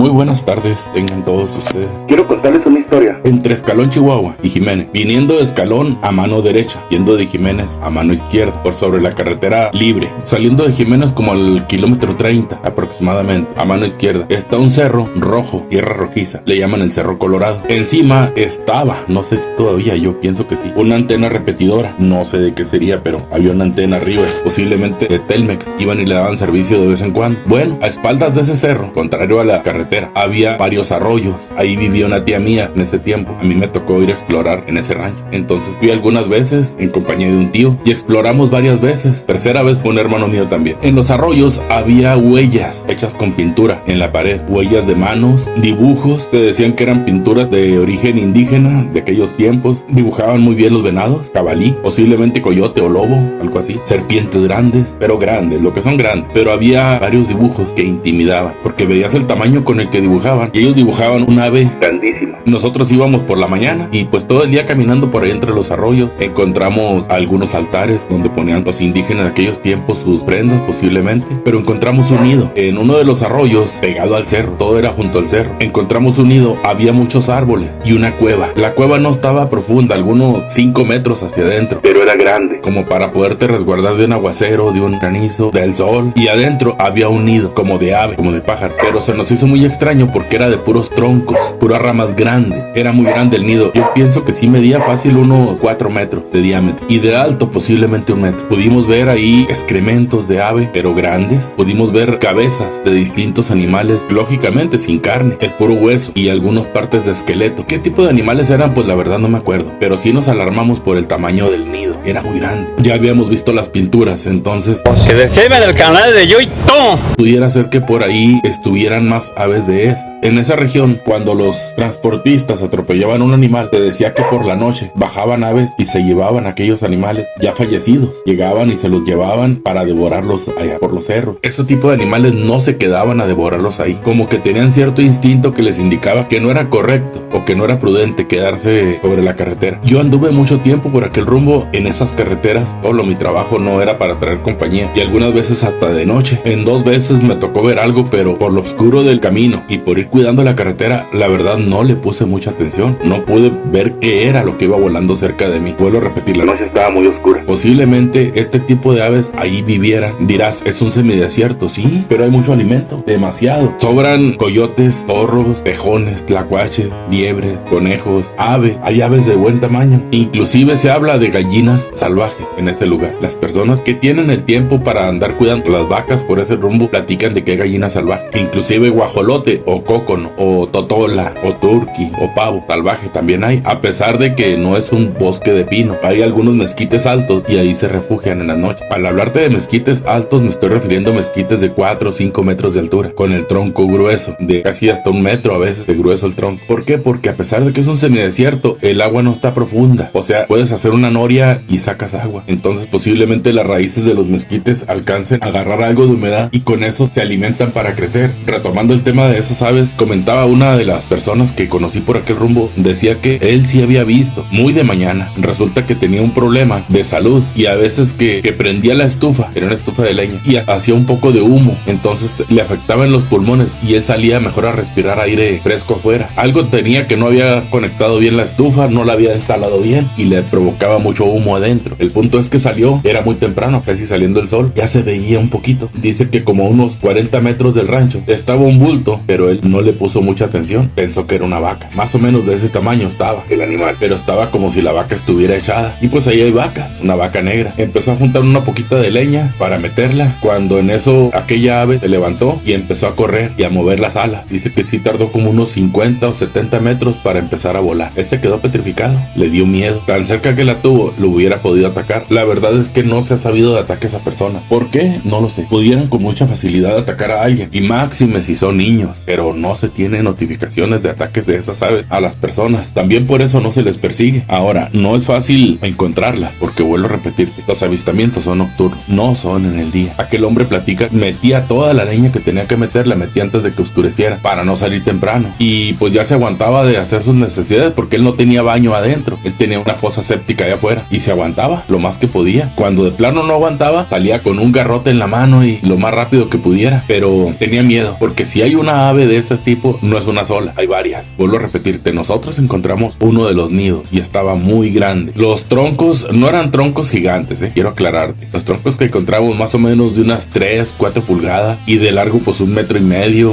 Muy buenas tardes, tengan todos ustedes. Quiero contarles una historia. Entre Escalón, Chihuahua y Jiménez, viniendo de Escalón a mano derecha, yendo de Jiménez a mano izquierda, por sobre la carretera libre, saliendo de Jiménez como al kilómetro 30 aproximadamente, a mano izquierda, está un cerro rojo, tierra rojiza, le llaman el Cerro Colorado. Encima estaba, no sé si todavía, yo pienso que sí, una antena repetidora, no sé de qué sería, pero había una antena arriba, posiblemente de Telmex, iban y le daban servicio de vez en cuando. Bueno, a espaldas de ese cerro, contrario a la carretera, había varios arroyos. Ahí vivía una tía mía en ese tiempo. A mí me tocó ir a explorar en ese rancho. Entonces fui algunas veces en compañía de un tío y exploramos varias veces. Tercera vez fue un hermano mío también. En los arroyos había huellas hechas con pintura en la pared, huellas de manos, dibujos. Te decían que eran pinturas de origen indígena de aquellos tiempos. Dibujaban muy bien los venados, jabalí, posiblemente coyote o lobo, algo así. Serpientes grandes, pero grandes, lo que son grandes. Pero había varios dibujos que intimidaban, porque veías el tamaño con el que dibujaban, y ellos dibujaban un ave Grandísima. Nosotros íbamos por la mañana y pues todo el día caminando por ahí entre los arroyos encontramos algunos altares donde ponían los indígenas de aquellos tiempos sus prendas posiblemente, pero encontramos un nido en uno de los arroyos pegado al cerro, todo era junto al cerro. Encontramos un nido, había muchos árboles y una cueva. La cueva no estaba profunda, algunos 5 metros hacia adentro, Pero era grande. como para poderte resguardar de un aguacero, de un granizo, del sol. Y adentro había un nido, como de ave, como de pájaro. Pero se nos hizo muy extraño porque era de puros troncos, puras ramas grandes. Era muy grande el nido. Yo pienso que sí medía fácil unos 4 metros de diámetro. Y de alto posiblemente 1 metro. Pudimos ver ahí excrementos de ave, pero grandes. Pudimos ver cabezas de distintos animales, lógicamente sin carne, el puro hueso y algunas partes de esqueleto. ¿Qué tipo de animales eran? Pues la verdad no me acuerdo. Pero sí nos alarmamos por el tamaño del nido. Era muy grande. Ya habíamos visto las pinturas, entonces Que describen el canal de Yoito. pudiera ser que por ahí estuvieran más aves de esas. En esa región, cuando los transportistas atropellaban un animal, te decía que por la noche bajaban aves y se llevaban aquellos animales ya fallecidos. Llegaban y se los llevaban para devorarlos allá por los cerros. Ese tipo de animales no se quedaban a devorarlos ahí. Como que tenían cierto instinto que les indicaba que no era correcto o que no era prudente quedarse sobre la carretera. Yo anduve mucho tiempo por aquel rumbo en esas carreteras. Solo mi trabajo no era para traer compañía y algunas veces hasta de noche. En 2 veces me tocó ver algo, pero por lo oscuro del camino y por ir cuidando la carretera, la verdad no le puse mucha atención. No pude ver qué era lo que iba volando cerca de mí. Vuelvo a repetir, La noche estaba muy oscura. posiblemente este tipo de aves ahí vivieran. Dirás, es un semidesierto, sí, pero hay mucho alimento, demasiado. Sobran coyotes, zorros, tejones, tlacuaches, liebres, conejos, ave. Hay aves de buen tamaño. Inclusive se habla de gallinas salvajes en ese lugar. Las personas que tienen el tiempo para andar cuidando las vacas por ese rumbo platican de que hay gallinas salvajes. Inclusive guajolote o cócono o totola o turqui o pavo salvaje también hay, a pesar de que no es un bosque de pino. Hay algunos mezquites altos y ahí se refugian en la noche. Al hablarte de mezquites altos me estoy refiriendo a mezquites de 4 o 5 metros de altura, con el tronco grueso, de casi hasta 1 metro a veces de grueso el tronco. ¿Por qué? Porque a pesar de que es un semidesierto, el agua no está profunda. O sea, puedes hacer una noria y sacas agua. Entonces posiblemente las raíces de los mezquites alcancen a agarrar algo de humedad y con eso se alimentan para crecer. Retomando el tema de esas aves, comentaba una de las personas que conocí por aquel rumbo, decía que él sí había visto muy de mañana. Resulta que tenía un problema de salud y a veces que prendía la estufa, era una estufa de leña, y hacía un poco de humo, entonces le afectaba en los pulmones y él salía mejor a respirar aire fresco afuera. Algo tenía, que no había conectado bien la estufa, no la había instalado bien y le provocaba mucho humo adentro. El punto es que salió, era muy temprano, casi saliendo el sol, ya se veía un poquito. Dice que como a unos 40 metros del rancho estaba un bulto, pero él no le puso mucha atención, pensó que era una vaca, más o menos de ese tamaño estaba El animal. pero estaba como si la vaca estuviera echada. Y pues ahí hay vacas, una vaca negra. Empezó a juntar una poquita de leña para meterla, cuando en eso aquella ave se levantó y empezó a correr y a mover las alas. Dice que sí tardó como unos 50 o 70 metros para empezar a volar. Él se quedó petrificado, le dio miedo. Tan cerca que la tuvo, lo hubiera podido atacar. La verdad es que no se ha sabido de ataque a esa persona. ¿Por qué? No lo sé. Pudieran con mucha facilidad atacar a alguien, y máxime si son niños, pero no se tiene notificaciones de ataques de esas aves a las personas. También por eso no se les persigue. Ahora, no es fácil encontrarlas, porque vuelvo a repetirte, los avistamientos son nocturnos, no son en el día. Aquel hombre platica, metía toda la leña que tenía que meter, la metía antes de que oscureciera, para no salir temprano. Y pues ya se aguantaba de hacer sus necesidades, porque él no tenía baño adentro, él tenía una fosa séptica allá afuera, y se aguantaba lo más que podía. Cuando de plano no aguantaba, salía con un garrote en la mano y lo más rápido que pudiera, pero tenía miedo, porque si hay un una ave de ese tipo no es una sola, hay varias. Vuelvo a repetirte, nosotros encontramos uno de los nidos y estaba muy grande. Los troncos no eran troncos gigantes, quiero aclararte. Los troncos que encontramos más o menos de unas 3, 4 pulgadas y de largo pues 1,5 metros,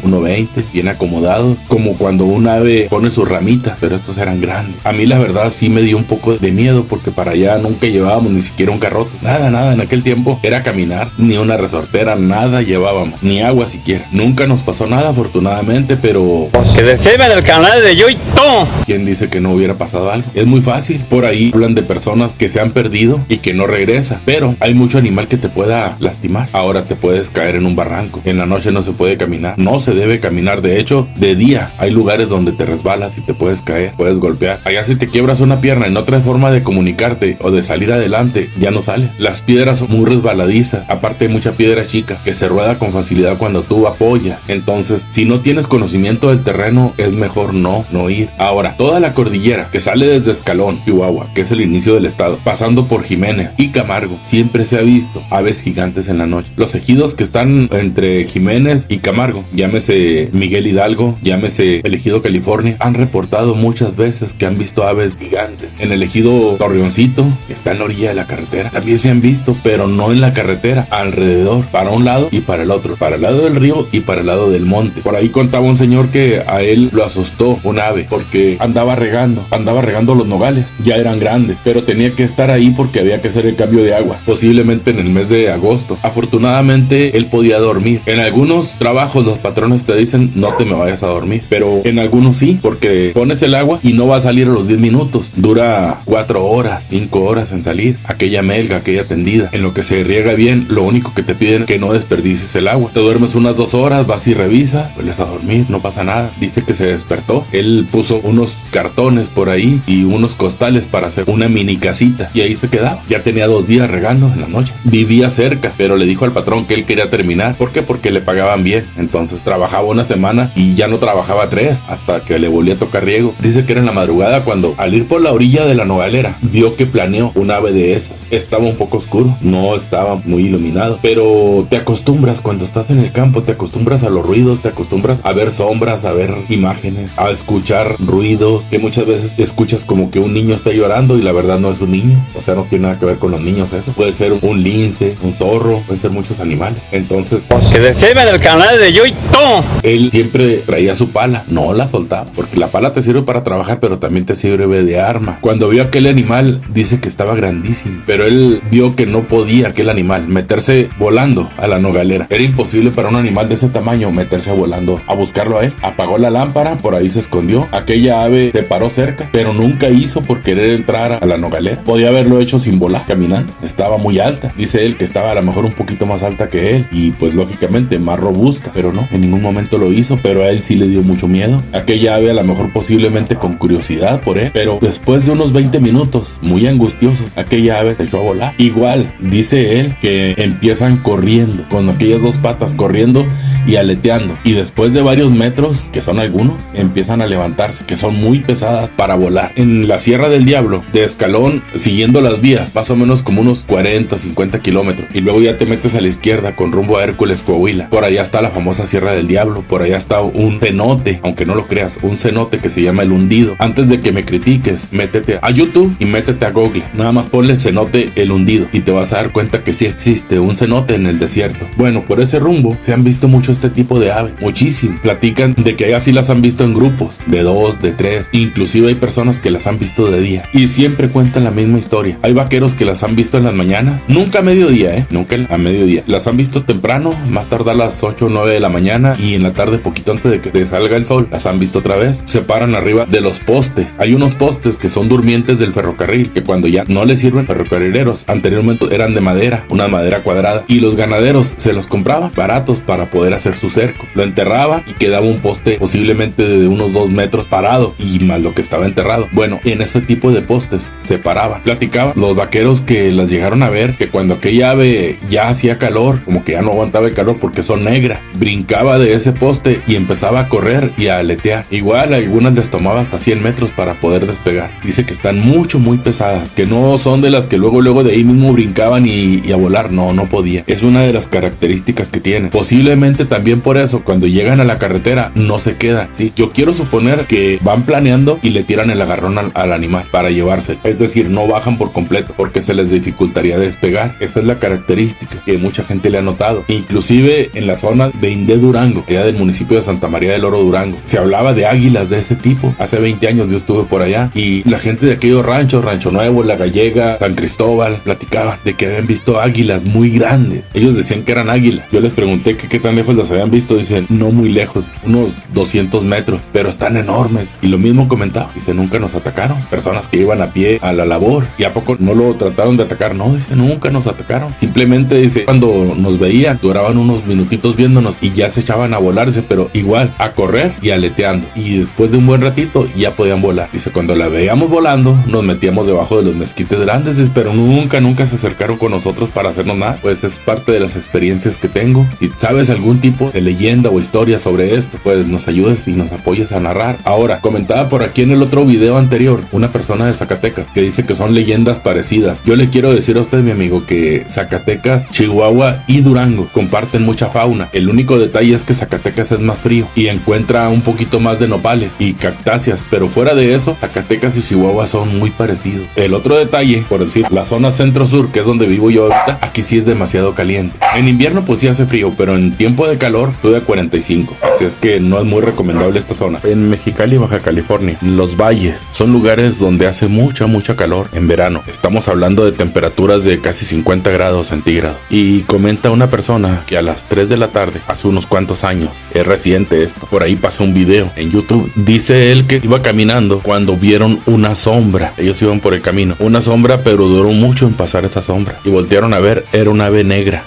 1,20 m, bien acomodados, como cuando un ave pone sus ramitas, pero estos eran grandes. A mí la verdad sí me dio un poco de miedo porque para allá nunca llevábamos ni siquiera un carrote, nada, en aquel tiempo era caminar, ni una resortera, nada llevábamos, ni agua siquiera. Nunca nos pasó nada afortunadamente, pero Que describen el canal de Yoito. ¿quién dice que no hubiera pasado algo? Es muy fácil, por ahí hablan de personas que se han perdido y que no regresan, pero hay mucho animal que te pueda lastimar. Ahora te puedes caer en un barranco, en la noche no se puede caminar, no se debe caminar, de hecho de día hay lugares donde te resbalas y te puedes caer, puedes golpear. Allá si te quiebras una pierna y no traes forma de comunicarte o de salir adelante, ya no sale. Las piedras son muy resbaladizas, aparte hay mucha piedra chica que se rueda con facilidad cuando tú apoyas. Entonces si no tienes conocimiento del terreno es mejor no ir. Ahora, toda la cordillera que sale desde Escalón, Chihuahua, que es el inicio del estado, pasando por Jiménez y Camargo, siempre se ha visto aves gigantes en la noche. Los ejidos que están entre Jiménez y Camargo, llámese Miguel Hidalgo, llámese el ejido California, han reportado muchas veces que han visto aves gigantes. En el ejido Torreoncito, que está en la orilla de la carretera, también se han visto, pero no en la carretera, alrededor, para un lado y para el otro, para el lado del río y para el lado del monte. Por ahí contaba un señor que a él lo asustó un ave porque andaba regando los nogales, ya eran grandes, pero tenía que estar ahí porque había que hacer el cambio de agua, posiblemente en el mes de agosto. Afortunadamente él podía dormir. En algunos trabajos los patrones te dicen no te me vayas a dormir, pero en algunos sí, porque pones el agua y no va a salir a los 10 minutos, dura 4 horas, 5 horas en salir, aquella melga, aquella tendida, en lo que se riega bien. Lo único que te piden es que no desperdicies el agua. Te duermes unas 2 horas, vas y revisas, vuelves a dormir, no pasa nada. Dice que se despertó, él puso unos cartones por ahí y unos costales para hacer una mini casita y ahí se quedaba. Ya tenía 2 días regando en la noche, vivía cerca, pero le dijo al patrón que él quería terminar. ¿Por qué? Porque le pagaban bien. Entonces trabajaba una semana y ya no trabajaba 3 hasta que le volvía a tocar riego. Dice que era en la madrugada cuando al ir por la orilla de la nogalera vio que planeó un ave de esas. Estaba un poco oscuro, no estaba muy iluminado, pero te acostumbras cuando estás en el campo, te acostumbras a los ruidos, te acostumbras a ver sombras, a ver imágenes, a escuchar ruidos, que muchas veces escuchas como que un niño está llorando y la verdad no es un niño, o sea no tiene nada que ver con los niños eso. Puede ser un lince, un zorro, pueden ser muchos animales. Entonces Que describen el canal de Yoito. él siempre traía su pala, no la soltaba, porque la pala te sirve para trabajar, pero también te sirve de arma. Cuando vio aquel animal, dice que estaba grandísimo, pero él vio que no podía aquel animal meterse volando a la nogalera. Era imposible para un animal de ese tamaño meterse volando a buscarlo a él. Apagó la lámpara, por ahí se escondió. Aquella ave se paró cerca, pero nunca hizo por querer entrar a la nogalera. Podía haberlo hecho sin volar, caminando. Estaba muy alta. Dice él que estaba a lo mejor un poquito más alta que él y pues lógicamente más robusta, pero no, en ningún momento lo hizo, pero a él sí le dio mucho miedo. Aquella ave a lo mejor posiblemente con curiosidad por él, pero después de unos 20 minutos, muy angustioso, aquella ave se echó a volar. Igual, dice él que empiezan corriendo, con aquellas 2 patas corriendo y aleteando, y después de varios metros, que son algunos, empiezan a levantarse, que son muy pesadas para volar. En la Sierra del Diablo, de Escalón, siguiendo las vías, más o menos como unos 40, 50 kilómetros, y luego ya te metes a la izquierda con rumbo a Hércules, Coahuila. Por allá está la famosa Sierra del Diablo, por allá está un cenote, aunque no lo creas, un cenote que se llama El Hundido. Antes de que me critiques, métete a YouTube y métete a Google, nada más ponle cenote El Hundido y te vas a dar cuenta que sí existe un cenote en el desierto. Bueno, por ese rumbo se han visto mucho este tipo de ave, muchísimo. Platican de que allá sí las han visto en grupos de 2, de 3, inclusive hay personas que las han visto de día y siempre cuentan la misma historia. Hay vaqueros que las han visto en las mañanas, nunca a mediodía, nunca a mediodía. Las han visto temprano, más tardar las 8 o 9 de la mañana, y en la tarde, poquito antes de que salga el sol, las han visto otra vez. Se paran arriba de los postes. Hay unos postes que son durmientes del ferrocarril, que cuando ya no les sirven, ferrocarrileros anteriormente eran de madera, una madera cuadrada, y los ganaderos se los compraban baratos para poder hacer su cerco. Lo enterraban y quedaba un poste posiblemente de unos 2 metros parado, y más lo que estaba enterrado. Bueno, en ese tipo de postes se paraban. Platicaban los vaqueros que las llegaron a ver, que cuando aquella ave ya hacía calor, como que ya no aguantaba el calor porque son negras, brincaba de ese poste y empezaba a correr y a aletear. Igual algunas les tomaba hasta 100 metros para poder despegar. Dice que están muy pesadas, que no son de las que luego de ahí mismo brincaban y a volar. No podía. Es una de las características que tiene. Posiblemente también por eso cuando llegan a la carretera no se quedan, ¿sí? Yo quiero suponer que van planeando y le tiran el agarrón al animal para llevarse. Es decir, no bajan por completo porque se les dificultaría despegar. Esa es la característica que mucha gente le ha notado. Inclusive en la zona de Indé, Durango, allá del municipio de Santa María del Oro, Durango, se hablaba de águilas de ese tipo. Hace 20 años yo estuve por allá y la gente de aquellos ranchos, Rancho Nuevo, La Gallega, San Cristóbal, platicaban de que habían visto águilas muy grandes. Ellos decían que eran águilas. Yo les pregunté que qué tan lejos las habían visto. Dicen, no muy lejos, unos 200 metros, pero están enormes. Y lo mismo comentaba, dice, nunca nos atacaron. Personas que iban a pie a la labor, y a poco no lo trataron de atacar. No, dice, nunca nos atacaron. Simplemente, dice, cuando nos veían, duraban unos minutitos viéndonos y ya se echaban a volar, dice, pero igual, a correr y aleteando. Y después de un buen ratito ya podían volar. Dice, cuando la veíamos volando, nos metíamos debajo de los mezquites grandes, dice, pero nunca se acercaron con nosotros para hacernos nada. Pues es parte de las experiencias que tengo. Si sabes algún tipo de leyenda o historia sobre esto, pues nos ayudes y nos apoyes a narrar. Ahora, comentaba por aquí en el otro video anterior una persona de Zacatecas que dice que son leyendas parecidas. Yo le quiero decir a usted, mi amigo, que Zacatecas, Chihuahua y Durango comparten mucha fauna. El único detalle es que Zacatecas es más frío y encuentra un poquito más de nopales y cactáceas, pero fuera de eso, Zacatecas y Chihuahua son muy parecidos. El otro detalle, por decir, la zona centro-sur, que es donde vivo yo ahorita, aquí sí es demasiado caliente. En invierno pues sí hace frío, pero en tiempo de calor sube a 45, así es que no es muy recomendable esta zona. En Mexicali, Baja California, los valles son lugares donde hace mucha calor en verano. Estamos hablando de temperaturas de casi 50 grados centígrados. Y comenta una persona que a las 3 de la tarde, hace unos cuantos años, es reciente esto, por ahí pasó un video en YouTube, dice él que iba caminando cuando vieron una sombra. Ellos iban por el camino, una sombra, pero duró mucho en pasar esa sombra, y voltearon a ver, era una ave negra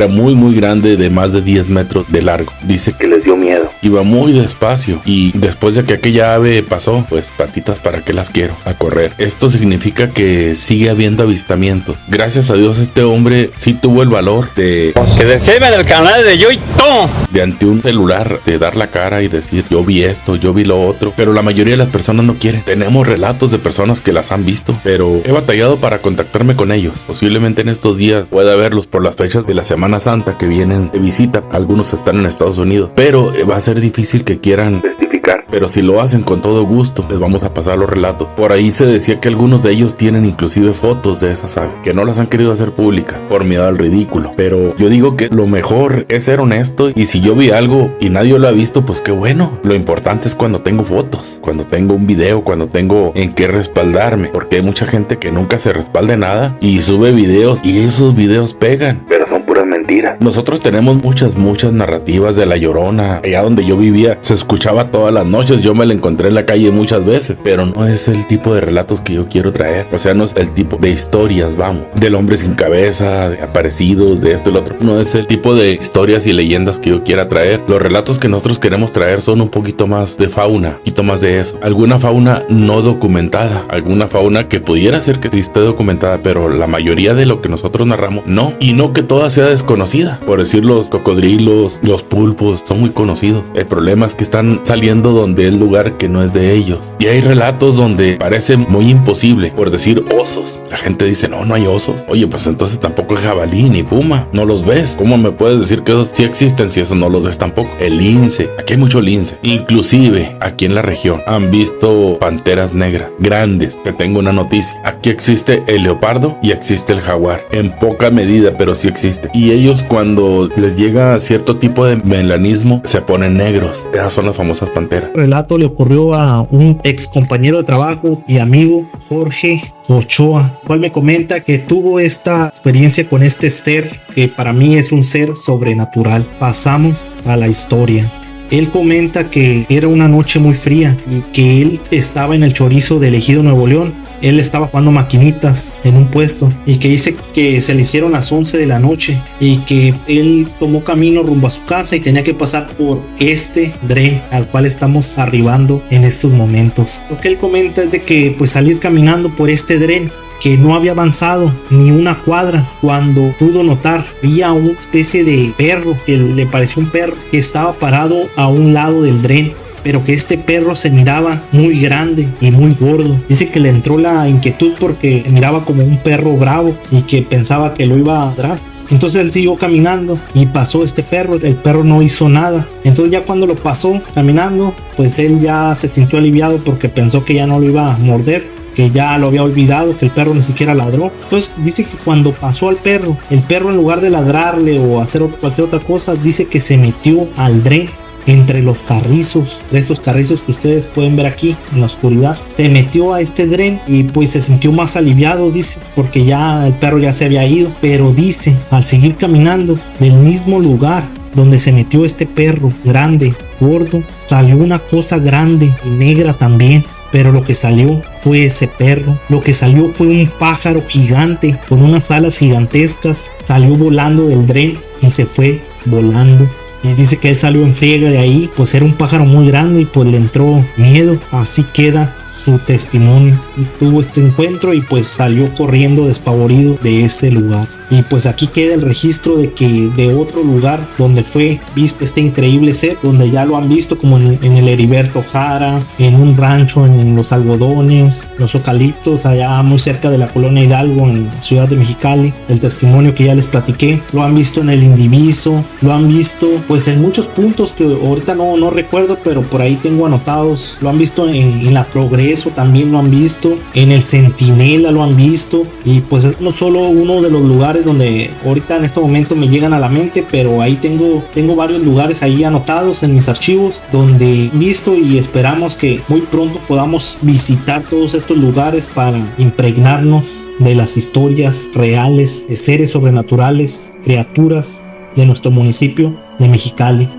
muy grande, de más de 10 metros de largo. Dice que les dio miedo, iba muy despacio, y después de que aquella ave pasó, pues patitas para qué las quiero, a correr. Esto significa que sigue habiendo avistamientos. Gracias a Dios este hombre sí tuvo el valor de Que describen el canal de Yoito. de ante un celular, de dar la cara y decir, yo vi esto, yo vi lo otro, pero la mayoría de las personas no quieren. Tenemos relatos de personas que las han visto, pero he batallado para contactarme con ellos. Posiblemente en estos días pueda verlos por las fechas de la Semana Santa que vienen de visita. Algunos están en Estados Unidos, pero va a ser difícil que quieran testificar, pero si lo hacen con todo gusto, les vamos a pasar los relatos. Por ahí se decía que algunos de ellos tienen inclusive fotos de esas aves, que no las han querido hacer públicas por miedo al ridículo, pero yo digo que lo mejor es ser honesto, y si yo vi algo y nadie lo ha visto, pues qué bueno. Lo importante es cuando tengo fotos, cuando tengo un video, cuando tengo en qué respaldarme, porque hay mucha gente que nunca se respalda en nada y sube videos, y esos videos pegan, pero son puras mentiras. Nosotros tenemos muchas narrativas de La Llorona. Allá donde yo vivía se escuchaba todas las noches, yo me la encontré en la calle muchas veces, pero no es el tipo de relatos que yo quiero traer. O sea, no es el tipo de historias, vamos, del hombre sin cabeza, de aparecidos, de esto y lo otro. No es el tipo de historias y leyendas que yo quiera traer. Los relatos que nosotros queremos traer son un poquito más de fauna, un poquito más de eso. Alguna fauna no documentada, alguna fauna que pudiera ser que sí esté documentada, pero la mayoría de lo que nosotros narramos no. Y no que toda sea desconocida. Por decir, los cocodrilos, los pulpos son muy conocidos. El problema es que están saliendo donde el lugar que no es de ellos. Y hay relatos donde parece muy imposible, por decir osos. La gente dice, no hay osos. Oye, pues entonces tampoco es jabalí ni puma. No los ves. ¿Cómo me puedes decir que esos sí existen si esos no los ves tampoco? El lince. Aquí hay mucho lince. Inclusive, aquí en la región han visto panteras negras grandes. Te tengo una noticia. Aquí existe el leopardo y existe el jaguar. En poca medida, pero sí existe. Y ellos, cuando les llega cierto tipo de melanismo, se ponen negros. Esas son las famosas panteras. El relato le ocurrió a un ex compañero de trabajo y amigo, Jorge Ochoa, cual me comenta que tuvo esta experiencia con este ser que para mí es un ser sobrenatural. Pasamos a la historia. Él comenta que era una noche muy fría y que él estaba en el Chorizo de Ejido, Nuevo León. Él estaba jugando maquinitas en un puesto y que dice que se le hicieron las 11 de la noche y que él tomó camino rumbo a su casa y tenía que pasar por este dren al cual estamos arribando en estos momentos. Lo que él comenta es de que pues salir caminando por este dren, que no había avanzado ni una cuadra cuando pudo notar, había una especie de perro que le pareció un perro que estaba parado a un lado del dren, pero que este perro se miraba muy grande y muy gordo. Dice que le entró la inquietud porque miraba como un perro bravo y que pensaba que lo iba a ladrar. Entonces él siguió caminando y pasó este perro. El perro no hizo nada. Entonces ya cuando lo pasó caminando, pues él ya se sintió aliviado porque pensó que ya no lo iba a morder, que ya lo había olvidado, que el perro ni siquiera ladró. Entonces dice que cuando pasó al perro, el perro en lugar de ladrarle o hacer cualquier otra cosa, dice que se metió al dren entre los carrizos, estos carrizos que ustedes pueden ver aquí en la oscuridad. Se metió a este dren y pues se sintió más aliviado, dice, porque ya el perro ya se había ido. Pero dice, al seguir caminando del mismo lugar donde se metió este perro grande, gordo, salió una cosa grande y negra también. Pero lo que salió fue ese perro. Lo que salió fue un pájaro gigante con unas alas gigantescas. Salió volando del dren y se fue volando. Y dice que él salió en friega de ahí, pues era un pájaro muy grande y pues le entró miedo. Así queda su testimonio. Y tuvo este encuentro y pues salió corriendo despavorido de ese lugar. Y pues aquí queda el registro de que de otro lugar donde fue visto este increíble ser, donde ya lo han visto como en el Heriberto Jara, en un rancho en los algodones, los eucaliptos, allá muy cerca de la colonia Hidalgo en la ciudad de Mexicali. El testimonio que ya les platiqué, lo han visto en el Indiviso, lo han visto pues en muchos puntos que ahorita no recuerdo, pero por ahí tengo anotados. Lo han visto en la Progreso, también lo han visto, en el Centinela lo han visto. Y pues es no solo uno de los lugares donde ahorita en este momento me llegan a la mente, pero ahí tengo varios lugares ahí anotados en mis archivos donde he visto, y esperamos que muy pronto podamos visitar todos estos lugares para impregnarnos de las historias reales de seres sobrenaturales, criaturas de nuestro municipio de Mexicali.